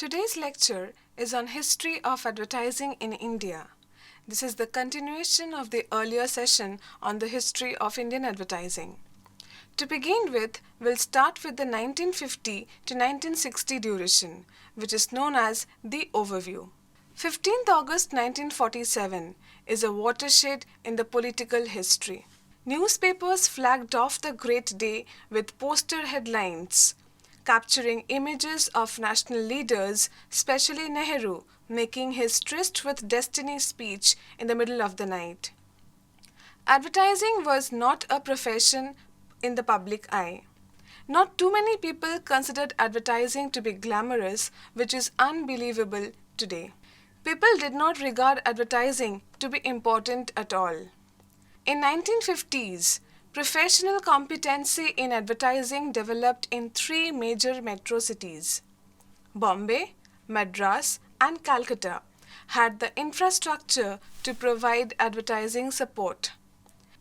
Today's lecture is on history of advertising in India. This is the continuation of the earlier session on the history of Indian advertising. To begin with, we'll start with the 1950 to 1960 duration, which is known as the overview. 15th August 1947 is a watershed in the political history. Newspapers flagged off the great day with poster headlines capturing images of national leaders, especially Nehru, making his tryst with destiny speech in the middle of the night. Advertising was not a profession in the public eye. Not too many people considered advertising to be glamorous, which is unbelievable today. People did not regard advertising to be important at all. In 1950s, professional competency in advertising developed in three major metro cities. Bombay, Madras, and Calcutta had the infrastructure to provide advertising support.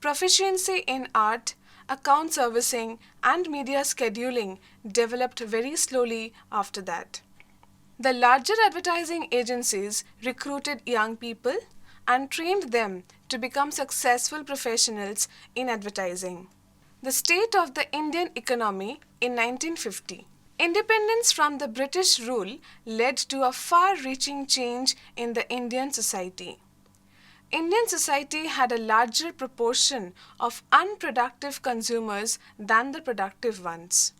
Proficiency in art, account servicing, and media scheduling developed very slowly after that. The larger advertising agencies recruited young people and trained them to become successful professionals in advertising. The state of the Indian economy in 1950. Independence from the British rule led to a far-reaching change in the Indian society. Indian society had a larger proportion of unproductive consumers than the productive ones.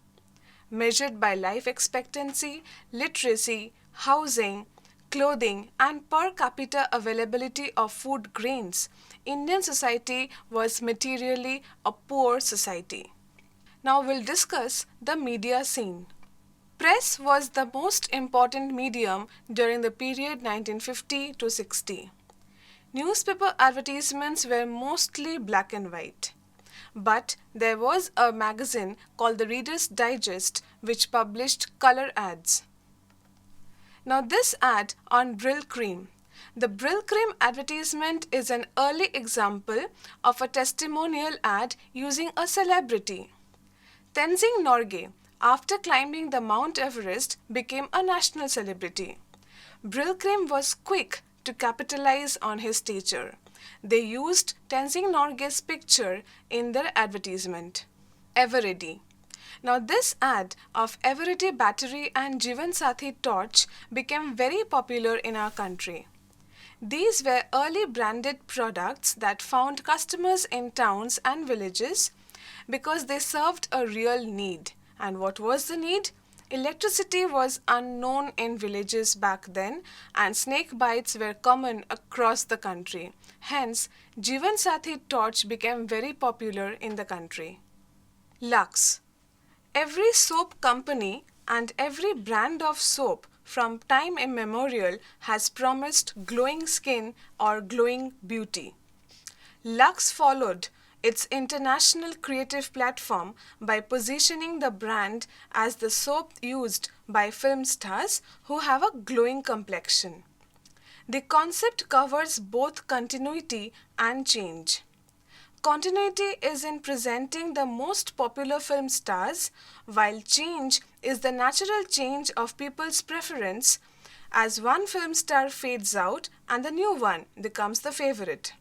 Measured by life expectancy, literacy, housing, clothing, and per capita availability of food grains, Indian society was materially a poor society. Now we'll discuss the media scene. Press was the most important medium during the period 1950 to 60. Newspaper advertisements were mostly black and white. But there was a magazine called the Reader's Digest which published color ads. Now this ad on Brill Cream. The Brill Cream advertisement is an early example of a testimonial ad using a celebrity. Tenzing Norgay, after climbing the Mount Everest, became a national celebrity. Brill Cream was quick to capitalize on his stature. They used Tenzing Norgay's picture in their advertisement. Eveready. Now this ad of Eveready battery and Jeevan Sathi torch became very popular in our country. These were early branded products that found customers in towns and villages because they served a real need. And what was the need? Electricity was unknown in villages back then and snake bites were common across the country. Hence, Jeevan Sathi torch became very popular in the country. Lux. Every soap company and every brand of soap from time immemorial has promised glowing skin or glowing beauty. Lux followed its international creative platform by positioning the brand as the soap used by film stars who have a glowing complexion. The concept covers both continuity and change. Continuity is in presenting the most popular film stars, while change is the natural change of people's preference as one film star fades out and the new one becomes the favorite.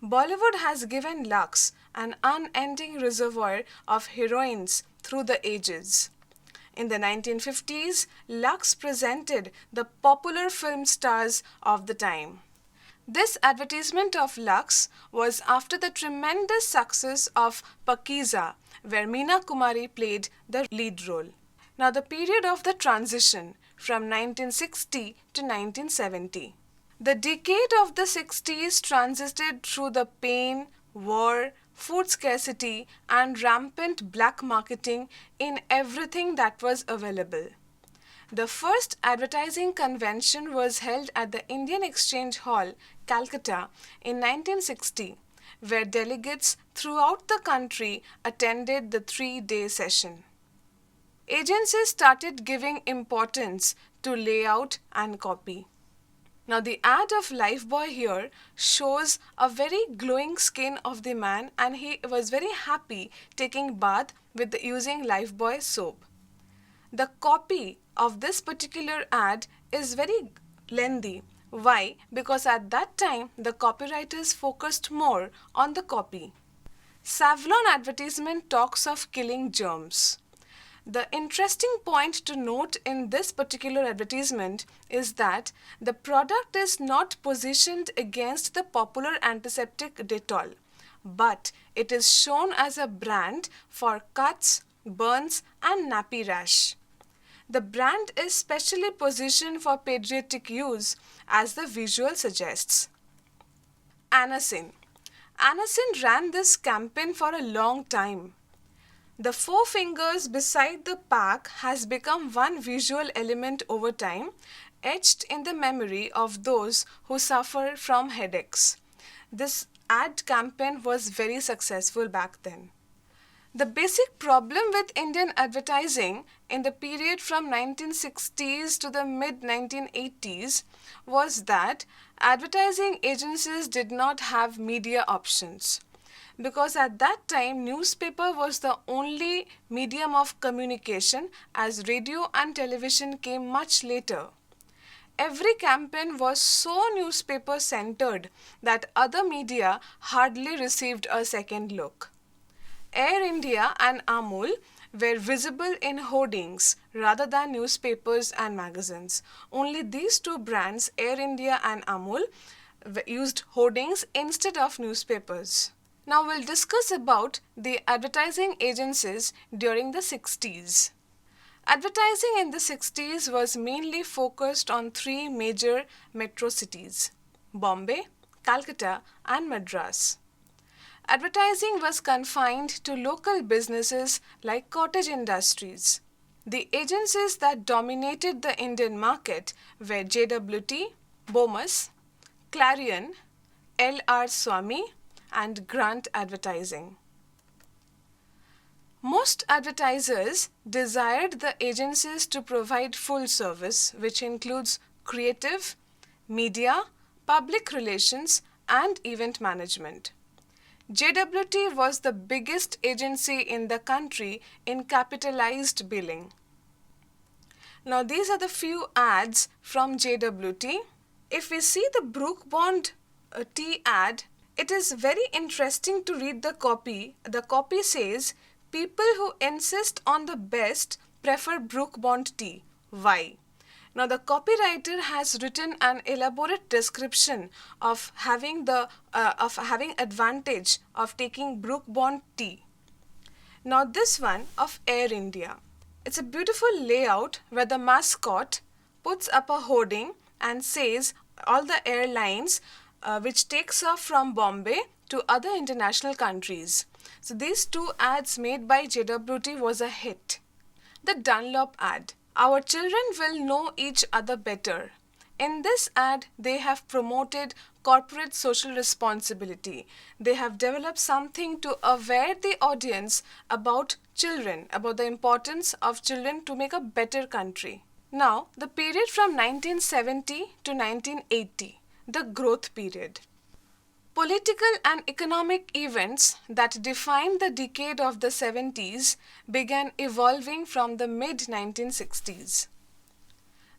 Bollywood has given Lux an unending reservoir of heroines through the ages. In the 1950s, Lux presented the popular film stars of the time. This advertisement of Lux was after the tremendous success of Pakiza, where Meena Kumari played the lead role. Now the period of the transition from 1960 to 1970. The decade of the 60s transited through the pain, war, food scarcity, and rampant black marketing in everything that was available. The first advertising convention was held at the Indian Exchange Hall, Calcutta in 1960, where delegates throughout the country attended the 3-day session. Agencies started giving importance to layout and copy. Now the ad of Lifebuoy here shows a very glowing skin of the man and he was very happy taking bath with using Lifebuoy soap. The copy of this particular ad is very lengthy. Why? Because at that time the copywriters focused more on the copy. Savlon advertisement talks of killing germs. The interesting point to note in this particular advertisement is that the product is not positioned against the popular antiseptic Dettol, but it is shown as a brand for cuts, burns, and nappy rash. The brand is specially positioned for pediatric use, as the visual suggests. Anasin. Anasin ran this campaign for a long time. The four fingers beside the pack has become one visual element over time, etched in the memory of those who suffer from headaches. This ad campaign was very successful back then. The basic problem with Indian advertising in the period from 1960s to the mid-1980s was that advertising agencies did not have media options. Because at that time newspaper was the only medium of communication, as radio and television came much later. Every campaign was so newspaper centered that other media hardly received a second look. Air India and Amul were visible in hoardings rather than newspapers and magazines. Only these two brands, Air India and Amul, used hoardings instead of newspapers. Now we'll discuss about the advertising agencies during the 60s. Advertising in the 60s was mainly focused on three major metro cities: Bombay, Calcutta, and Madras. Advertising was confined to local businesses like cottage industries. The agencies that dominated the Indian market were JWT, Bomas, Clarion, L.R. Swamy, and Grant Advertising. Most advertisers desired the agencies to provide full service, which includes creative, media, public relations, and event management. JWT was the biggest agency in the country in capitalized billing. Now these are the few ads from JWT. If we see the Brook Bond tea ad, it is very interesting to read the copy. The copy says, "People who insist on the best prefer Brook Bond tea. Why?" Now the copywriter has written an elaborate description of having advantage of taking Brook Bond tea. Now this one of Air India. It's a beautiful layout where the mascot puts up a hoarding and says all the airlines which takes off from Bombay to other international countries. So these two ads made by JWT was a hit. The Dunlop ad. "Our children will know each other better." In this ad, they have promoted corporate social responsibility. They have developed something to aware the audience about children, about the importance of children to make a better country. Now, the period from 1970 to 1980, the growth period. Political and economic events that defined the decade of the 70s began evolving from the mid-1960s.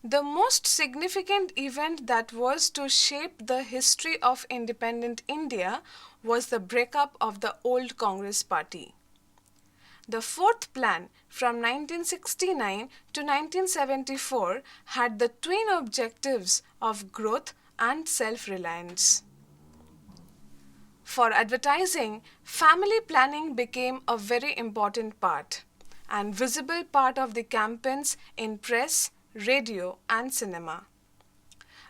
The most significant event that was to shape the history of independent India was the breakup of the old Congress party. The fourth plan from 1969 to 1974 had the twin objectives of growth and self-reliance. For advertising, family planning became a very important part and visible part of the campaigns in press, radio, and cinema.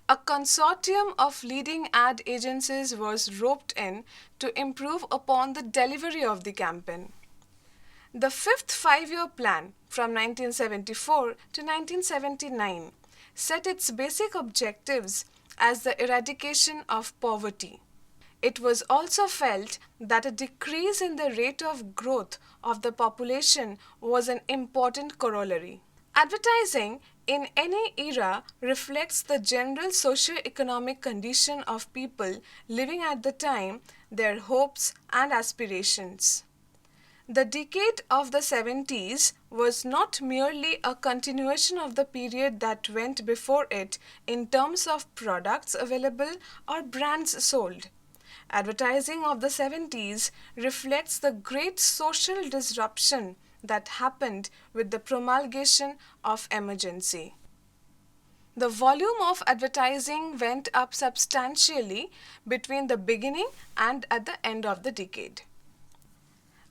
A consortium of leading ad agencies was roped in to improve upon the delivery of the campaign. The fifth five-year plan from 1974 to 1979 set its basic objectives as the eradication of poverty. It was also felt that a decrease in the rate of growth of the population was an important corollary. Advertising in any era reflects the general socio-economic condition of people living at the time, their hopes and aspirations. The decade of the 70s was not merely a continuation of the period that went before it in terms of products available or brands sold. Advertising of the 70s reflects the great social disruption that happened with the promulgation of emergency. The volume of advertising went up substantially between the beginning and at the end of the decade.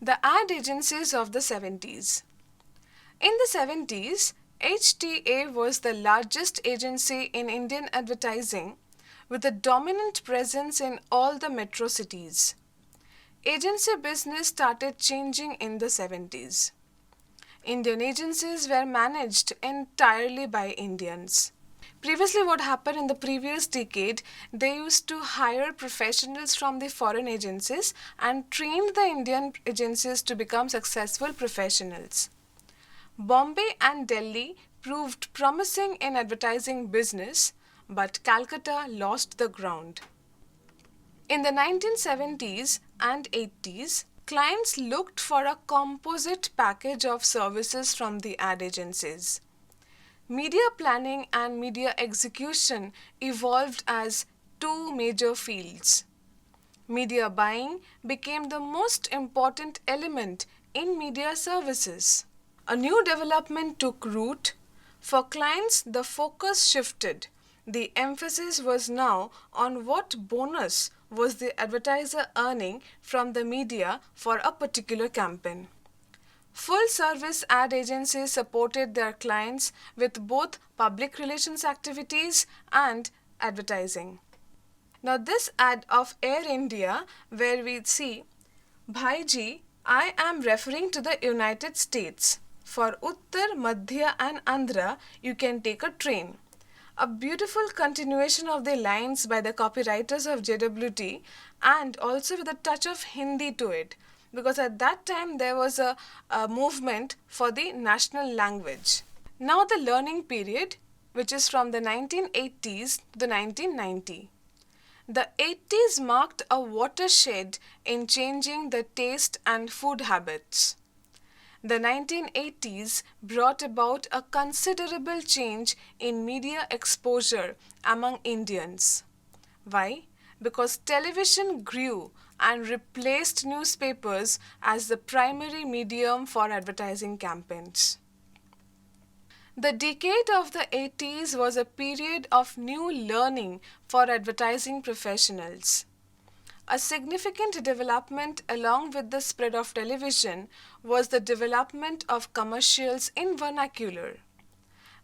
The ad agencies of the 70s. In the 70s, HTA was the largest agency in Indian advertising with a dominant presence in all the metro cities. Agency business started changing in the 70s. Indian agencies were managed entirely by Indians. Previously, what happened in the previous decade, they used to hire professionals from the foreign agencies and trained the Indian agencies to become successful professionals. Bombay and Delhi proved promising in advertising business, but Calcutta lost the ground. In the 1970s and 80s, clients looked for a composite package of services from the ad agencies. Media planning and media execution evolved as two major fields. Media buying became the most important element in media services. A new development took root. For clients, the focus shifted. The emphasis was now on what bonus was the advertiser earning from the media for a particular campaign. Full-service ad agencies supported their clients with both public relations activities and advertising. Now this ad of Air India, where we see, Bhaiji, I am referring to the United States. For Uttar, Madhya and Andhra, you can take a train. A beautiful continuation of the lines by the copywriters of JWT and also with a touch of Hindi to it, because at that time there was a movement for the national language. Now the learning period, which is from the 1980s to the 1990s. The 80s marked a watershed in changing the taste and food habits. The 1980s brought about a considerable change in media exposure among Indians. Why? Because television grew and replaced newspapers as the primary medium for advertising campaigns. The decade of the 80s was a period of new learning for advertising professionals. A significant development along with the spread of television was the development of commercials in vernacular.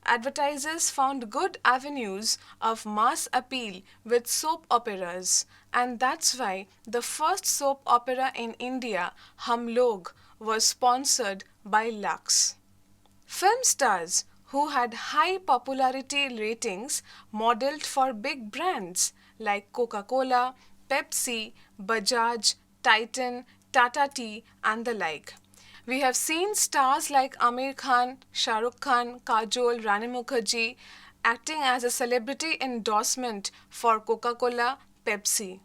Advertisers found good avenues of mass appeal with soap operas, and that's why the first soap opera in India, Hum Log, was sponsored by Lux. Film stars who had high popularity ratings modeled for big brands like Coca-Cola, Pepsi, Bajaj, Titan, Tata Tea and the like. We have seen stars like Amir Khan, Shah Rukh Khan, Kajol, Rani Mukherjee acting as a celebrity endorsement for Coca-Cola, Pepsi.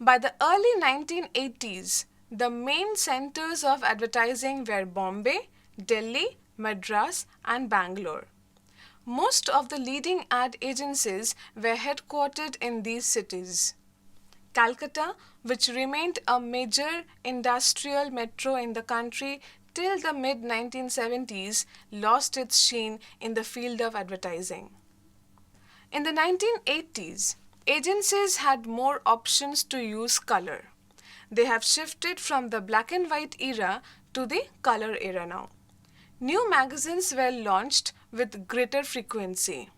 By the early 1980s, the main centers of advertising were Bombay, Delhi, Madras and Bangalore. Most of the leading ad agencies were headquartered in these cities. Calcutta, which remained a major industrial metro in the country till the mid-1970s, lost its sheen in the field of advertising. In the 1980s, agencies had more options to use color. They have shifted from the black and white era to the color era now. New magazines were launched with greater frequency.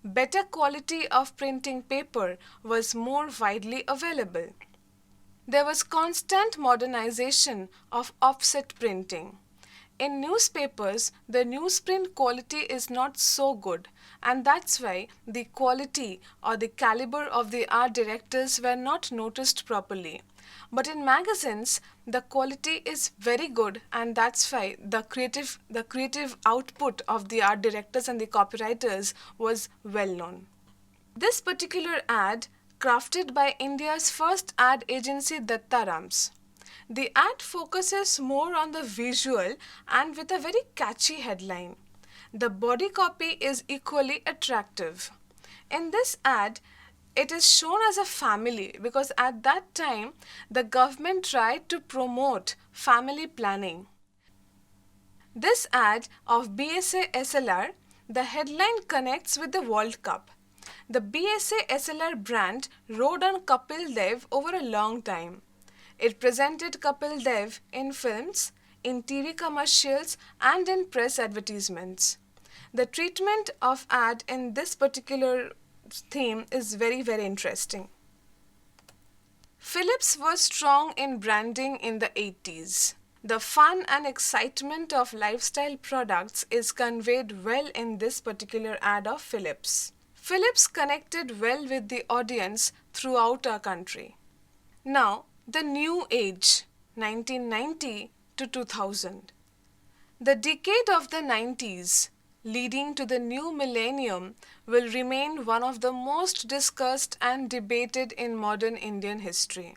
Better quality of printing paper was more widely available. There was constant modernization of offset printing. In newspapers, the newsprint quality is not so good, and that's why the quality or the caliber of the art directors were not noticed properly. But in magazines, the quality is very good, and that's why the creative output of the art directors and the copywriters was well known. This particular ad, crafted by India's first ad agency Dattarams, The ad focuses more on the visual and with a very catchy headline. The body copy is equally attractive. In this ad, it is shown as a family because at that time the government tried to promote family planning. This ad of BSA SLR, the headline connects with the World Cup. The BSA SLR brand rode on Kapil Dev over a long time. It presented Kapil Dev in films, in TV commercials, and in press advertisements. The treatment of ad in this particular theme is very, very interesting. Philips was strong in branding in the 80s. The fun and excitement of lifestyle products is conveyed well in this particular ad of Philips. Philips connected well with the audience throughout our country. Now, the new age, 1990 to 2000. The decade of the 90s, leading to the new millennium, will remain one of the most discussed and debated in modern Indian history.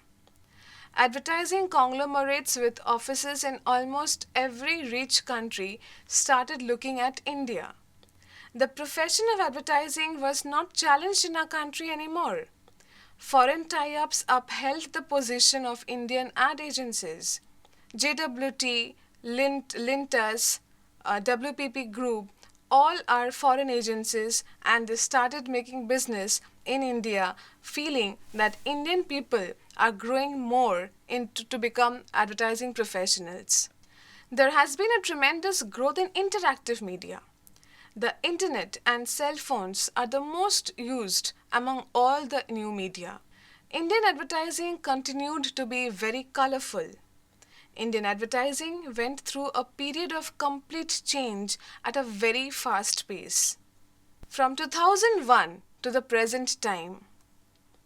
Advertising conglomerates with offices in almost every rich country started looking at India. The profession of advertising was not challenged in our country anymore. Foreign tie-ups upheld the position of Indian ad agencies. JWT, Lintas, WPP Group, all are foreign agencies, and they started making business in India, feeling that Indian people are growing more to become advertising professionals. There has been a tremendous growth in interactive media. The internet and cell phones are the most used among all the new media. Indian advertising continued to be very colorful. Indian advertising went through a period of complete change at a very fast pace. From 2001 to the present time,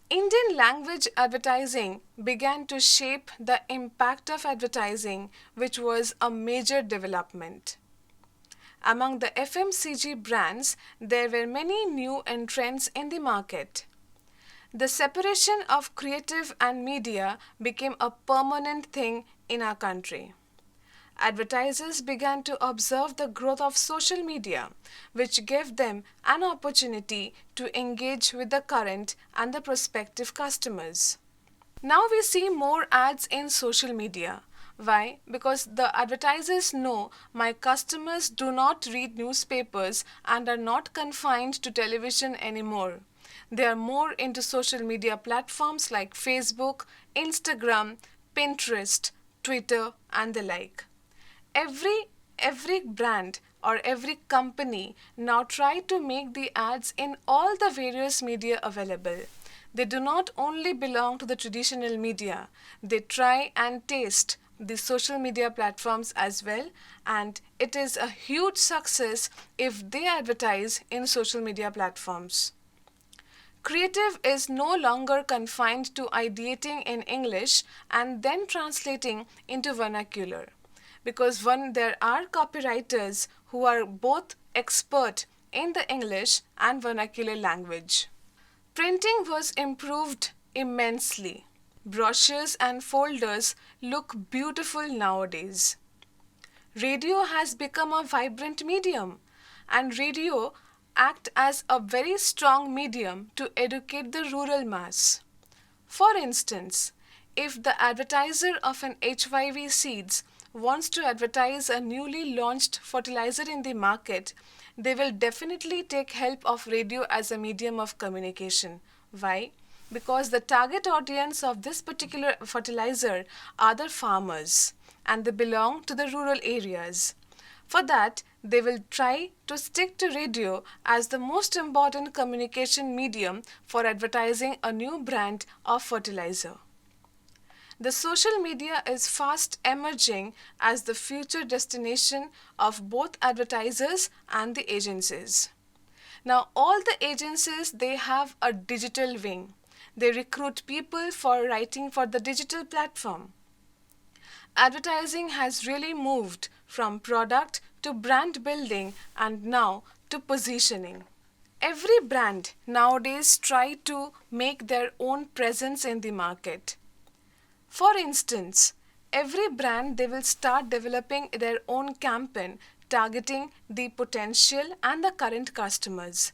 Indian language advertising began to shape the impact of advertising, which was a major development. Among the FMCG brands, there were many new entrants in the market. The separation of creative and media became a permanent thing in our country. Advertisers began to observe the growth of social media, which gave them an opportunity to engage with the current and the prospective customers. Now we see more ads in social media. Why? Because the advertisers know my customers do not read newspapers and are not confined to television anymore. They are more into social media platforms like Facebook, Instagram, Pinterest, Twitter, and the like. Every brand or every company now try to make the ads in all the various media available. They do not only belong to the traditional media. They try and taste the social media platforms as well, and it is a huge success if they advertise in social media platforms. Creative is no longer confined to ideating in English and then translating into vernacular, because there are copywriters who are both expert in the English and vernacular language. Printing was improved immensely. Brochures and folders look beautiful nowadays. Radio has become a vibrant medium, and radio act as a very strong medium to educate the rural mass. For instance, if the advertiser of an HYV seeds wants to advertise a newly launched fertilizer in the market, they will definitely take help of radio as a medium of communication. Why? Because the target audience of this particular fertilizer are the farmers, and they belong to the rural areas. For that, they will try to stick to radio as the most important communication medium for advertising a new brand of fertilizer. The social media is fast emerging as the future destination of both advertisers and the agencies. Now, all the agencies, they have a digital wing. They recruit people for writing for the digital platform. Advertising has really moved from product to brand building and now to positioning. Every brand nowadays try to make their own presence in the market. For instance, Every brand, they will start developing their own campaign targeting the potential and the current customers.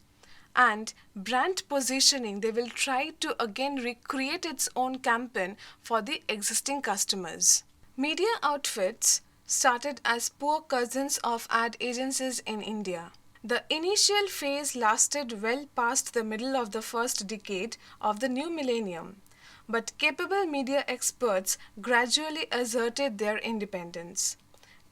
And brand positioning, they will try to again recreate its own campaign for the existing customers. Media outfits started as poor cousins of ad agencies in India. The initial phase lasted well past the middle of the first decade of the new millennium, but capable media experts gradually asserted their independence.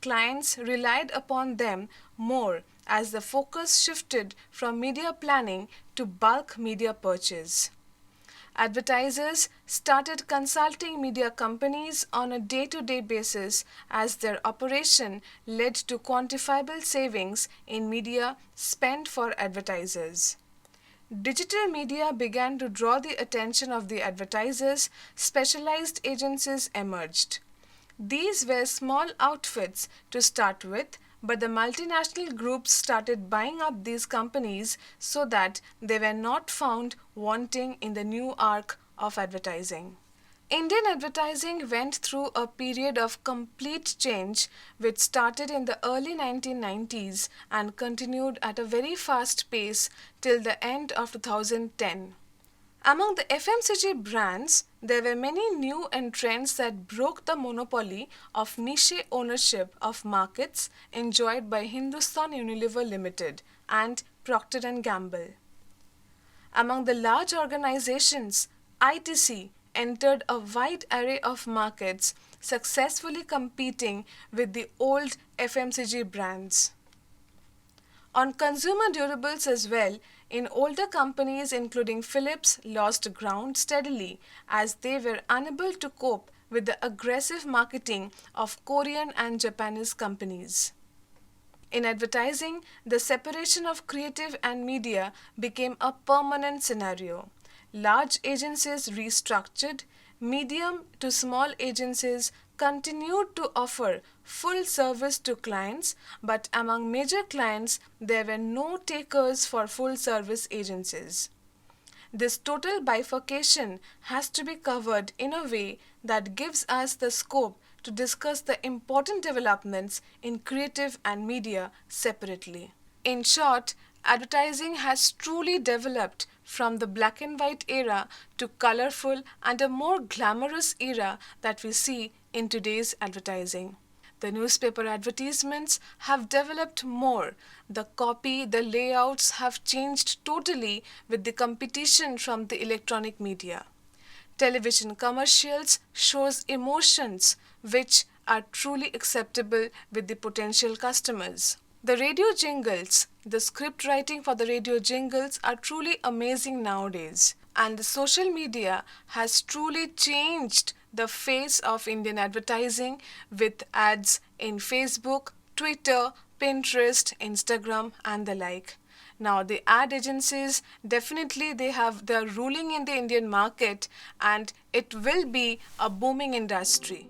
Clients relied upon them more as the focus shifted from media planning to bulk media purchase. Advertisers started consulting media companies on a day-to-day basis as their operation led to quantifiable savings in media spent for advertisers. Digital media began to draw the attention of the advertisers. Specialized agencies emerged. These were small outfits to start with, but the multinational groups started buying up these companies so that they were not found wanting in the new arc of advertising. Indian advertising went through a period of complete change which started in the early 1990s and continued at a very fast pace till the end of 2010. Among the FMCG brands, there were many new entrants that broke the monopoly of niche ownership of markets enjoyed by Hindustan Unilever Limited and Procter & Gamble. Among the large organizations, ITC entered a wide array of markets, successfully competing with the old FMCG brands. On consumer durables as well, in older companies including Philips lost ground steadily as they were unable to cope with the aggressive marketing of Korean and Japanese companies. In advertising, the separation of creative and media became a permanent scenario. Large agencies restructured, medium to small agencies continued to offer full service to clients, but among major clients, there were no takers for full service agencies. This total bifurcation has to be covered in a way that gives us the scope to discuss the important developments in creative and media separately. In short, advertising has truly developed from the black and white era to colorful and a more glamorous era that we see in today's advertising. The newspaper advertisements have developed more. The copy, the layouts have changed totally with the competition from the electronic media. Television commercials shows emotions which are truly acceptable with the potential customers. The radio jingles, the script writing for the radio jingles are truly amazing nowadays. And the social media has truly changed the face of Indian advertising with ads in Facebook, Twitter, Pinterest, Instagram and the like. Now the ad agencies definitely they're ruling in the Indian market and it will be a booming industry.